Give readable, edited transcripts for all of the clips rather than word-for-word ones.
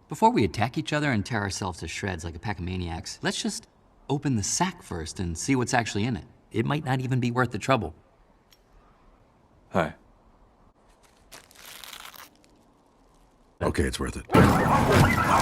Before we attack each other and tear ourselves to shreds like a pack of maniacs, let's just open the sack first and see what's actually in it. It might not even be worth the trouble. Hi. Okay, it's worth it.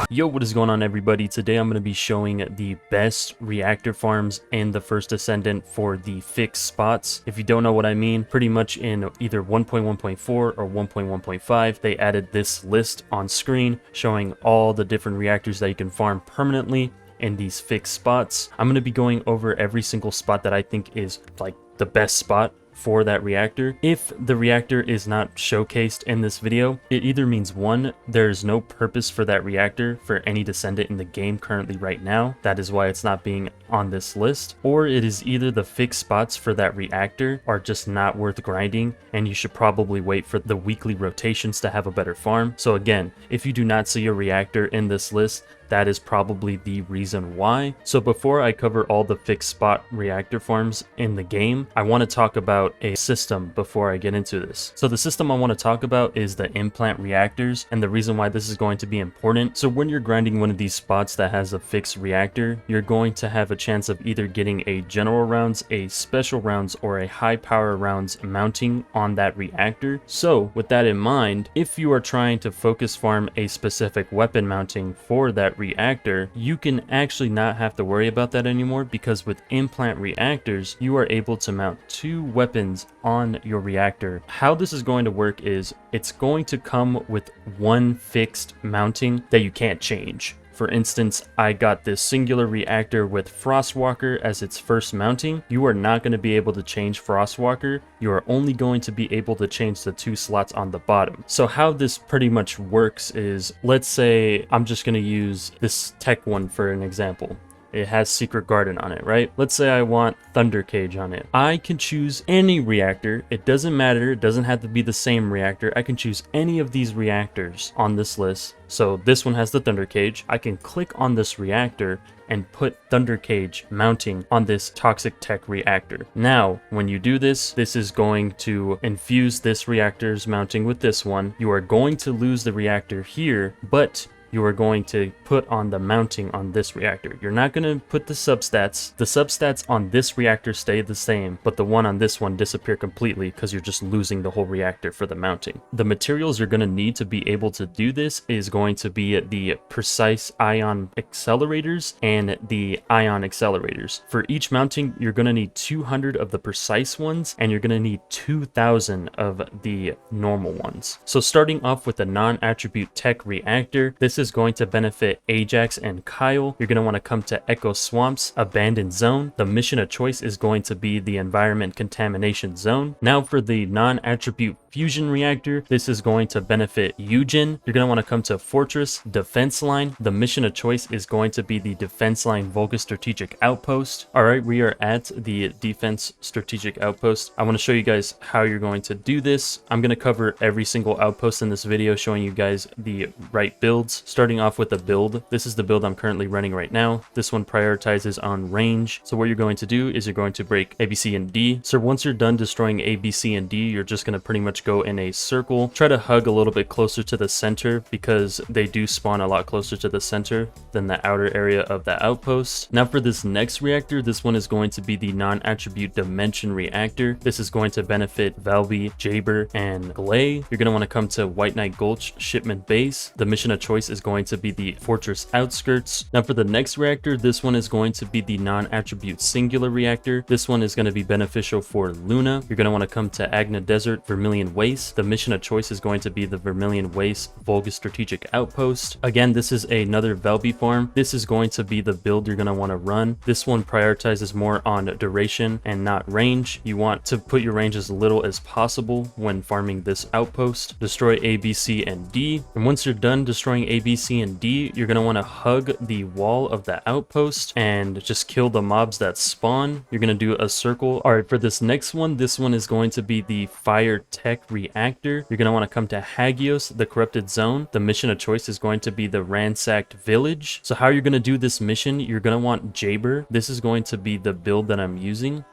Yo, what is going on, everybody? Today I'm going to be showing the best reactor farms in the first Descendant for the fixed spots. If you don't know what I mean, pretty much in either 1.1.4 or 1.1.5, they added this list on screen showing all the different reactors that you can farm permanently in these fixed spots. I'm going to be going over every single spot that I think is like the best spot for that reactor. If the reactor is not showcased in this video, it either means one, there's no purpose for that reactor for any Descendant in the game currently right now, that is why it's not being on this list, or it is either the fixed spots for that reactor are just not worth grinding and you should probably wait for the weekly rotations to have a better farm. So again, if you do not see a reactor in this list, that is probably the reason why. So before I cover all the fixed spot reactor farms in the game, I want to talk about a system before I get into this. So the system I want to talk about is the implant reactors, and the reason why this is going to be important. So when you're grinding one of these spots that has a fixed reactor, you're going to have a chance of either getting a general rounds, a special rounds, or a high power rounds mounting on that reactor. So with that in mind, if you are trying to focus farm a specific weapon mounting for that reactor, you can actually not have to worry about that anymore, because with implant reactors you are able to mount 2 weapons on your reactor. How this is going to work is it's going to come with one fixed mounting that you can't change. For instance, I got this singular reactor with Frostwalker as its first mounting. You are not going to be able to change Frostwalker. You are only going to be able to change the 2 slots on the bottom. So how this pretty much works is, let's say I'm just going to use this tech one for an example. It has Secret Garden on it, right? Let's say I want Thunder Cage on it. I can choose any reactor. It doesn't matter. It doesn't have to be the same reactor. I can choose any of these reactors on this list. So this one has the Thunder Cage. I can click on this reactor and put Thunder Cage mounting on this Toxic Tech reactor. Now, when you do this, this is going to infuse this reactor's mounting with this one. You are going to lose the reactor here, but you are going to put on the mounting on this reactor. You're not going to put the substats. The substats on this reactor stay the same, but the one on this one disappear completely because you're just losing the whole reactor for the mounting. The materials you're going to need to be able to do this is going to be the precise ion accelerators and the ion accelerators. For each mounting, you're going to need 200 of the precise ones, and you're going to need 2,000 of the normal ones. So starting off with the non-attribute tech reactor, this is going to benefit Ajax and Kyle. You're going to want to come to Echo Swamp's Abandoned Zone. The mission of choice is going to be the Environment Contamination Zone. Now for the non-attribute fusion reactor, this is going to benefit Eugen. You're going to want to come to Fortress Defense Line. The mission of choice is going to be the Defense Line Volga Strategic Outpost. All right, we are at the Defense Strategic Outpost. I want to show you guys how you're going to do this. I'm going to cover every single outpost in this video, showing you guys the right builds. Starting off with the build, this is the build I'm currently running right now. This one prioritizes on range. So what you're going to do is you're going to break A, B, C, and D. So once you're done destroying A, B, C, and D, you're just going to pretty much go in a circle. Try to hug a little bit closer to the center, because they do spawn a lot closer to the center than the outer area of the outpost. Now for this next reactor, this one is going to be the non-attribute dimension reactor. This is going to benefit Valby, Jaber, and Glay. You're going to want to come to White Knight Gulch Shipment Base. The mission of choice is going to be the Fortress Outskirts. Now for the next reactor, this one is going to be the non-attribute singular reactor. This one is going to be beneficial for Luna. You're going to want to come to Agna Desert Vermilion Waste. The mission of choice is going to be the Vermilion Waste Volga Strategic Outpost. Again, this is another Valby farm. This is going to be the build you're going to want to run. This one prioritizes more on duration and not range. You want to put your range as little as possible when farming this outpost. Destroy A, B, C, and D. And once you're done destroying A, B, C, and D, you're going to want to hug the wall of the outpost and just kill the mobs that spawn. You're going to do a circle. All right, for this next one, this one is going to be the Fire Tech Reactor. You're going to want to come to Hagios, the Corrupted Zone. The mission of choice is going to be the Ransacked Village. So how you're going to do this mission, you're going to want Jaber. This is going to be the build that I'm using.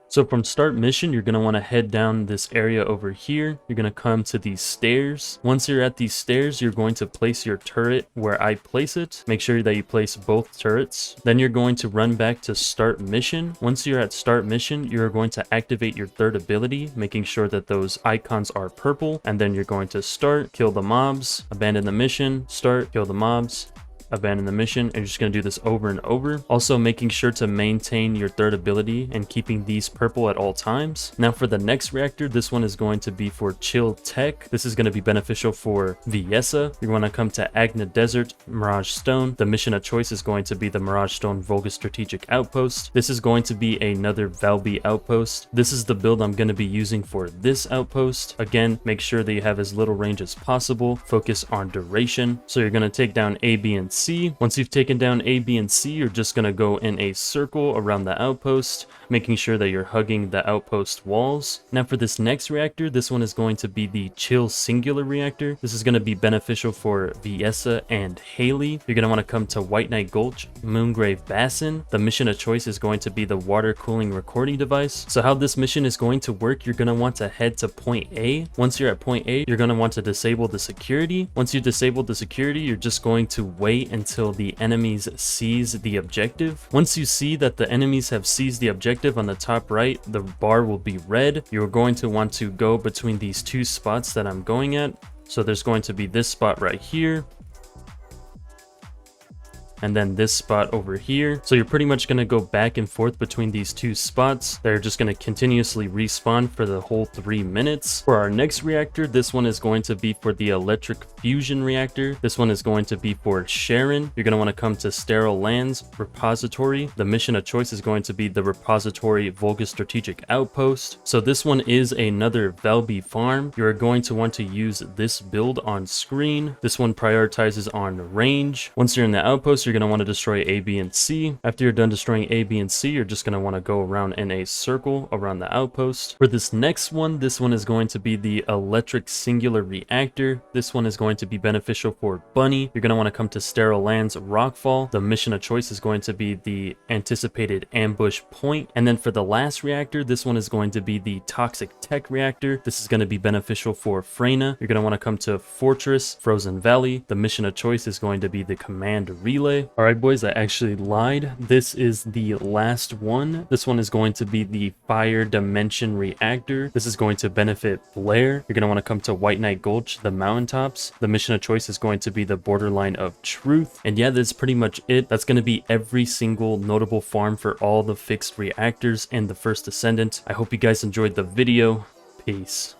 So from start mission, you're going to want to head down this area over here. You're going to come to these stairs. Once you're at these stairs, you're going to place your turret where I place it. Make sure that you place both turrets. Then you're going to run back to start mission. Once you're at start mission, you're going to activate your third ability, making sure that those icons are purple. And then you're going to start, kill the mobs, abandon the mission, start, kill the mobs, abandon the mission, and you're just going to do this over and over. Also making sure to maintain your third ability and keeping these purple at all times. Now for the next reactor, this one is going to be for Chill Tech. This is going to be beneficial for BATESZ. You're going to come to Agna Desert, Mirage Stone. The mission of choice is going to be the Mirage Stone Volga Strategic Outpost. This is going to be another Valby outpost. This is the build I'm going to be using for this outpost. Again, make sure that you have as little range as possible. Focus on duration. So you're going to take down A, B, and C. Once you've taken down A, B, and C, you're just going to go in a circle around the outpost, making sure that you're hugging the outpost walls. Now for this next reactor, this one is going to be the Chill Singular Reactor. This is going to be beneficial for Viessa and Haley. You're going to want to come to White Knight Gulch, Moongrave Basin. The mission of choice is going to be the water cooling recording device. So how this mission is going to work, you're going to want to head to point A. Once you're at point A, you're going to want to disable the security. Once you disable the security, you're just going to wait until the enemies seize the objective. Once you see that the enemies have seized the objective on the top right, the bar will be red. You're going to want to go between these two spots that I'm going at. So there's going to be this spot right here, and then this spot over here. So you're pretty much going to go back and forth between these two spots. They're just going to continuously respawn for the whole 3 minutes. For our next reactor, this one is going to be for the Electric Fusion Reactor. This one is going to be for Sharon. You're going to want to come to Sterile Lands Repository. The mission of choice is going to be the Repository Volga Strategic Outpost. So this one is another Valby farm. You're going to want to use this build on screen. This one prioritizes on range. Once you're in the outpost, you're going to want to destroy A, B, and C. After you're done destroying A, B, and C, you're just going to want to go around in a circle around the outpost. For this next one, this one is going to be the Electric Singular Reactor. This one is going to be beneficial for Bunny. You're going to want to come to Sterile Lands Rockfall. The mission of choice is going to be the Anticipated Ambush Point. And then for the last reactor, this one is going to be the Toxic Tech Reactor. This is going to be beneficial for Freyna. You're going to want to come to Fortress Frozen Valley. The mission of choice is going to be the Command Relay. All right, boys, I actually lied. This is the last one. This one is going to be the Fire Dimension Reactor. This is going to benefit Blair. You're going to want to come to White Knight Gulch, the mountaintops. The mission of choice is going to be the Borderline of Truth. And yeah, that's pretty much it. That's going to be every single notable farm for all the fixed reactors and the first Descendant. I hope you guys enjoyed the video. Peace.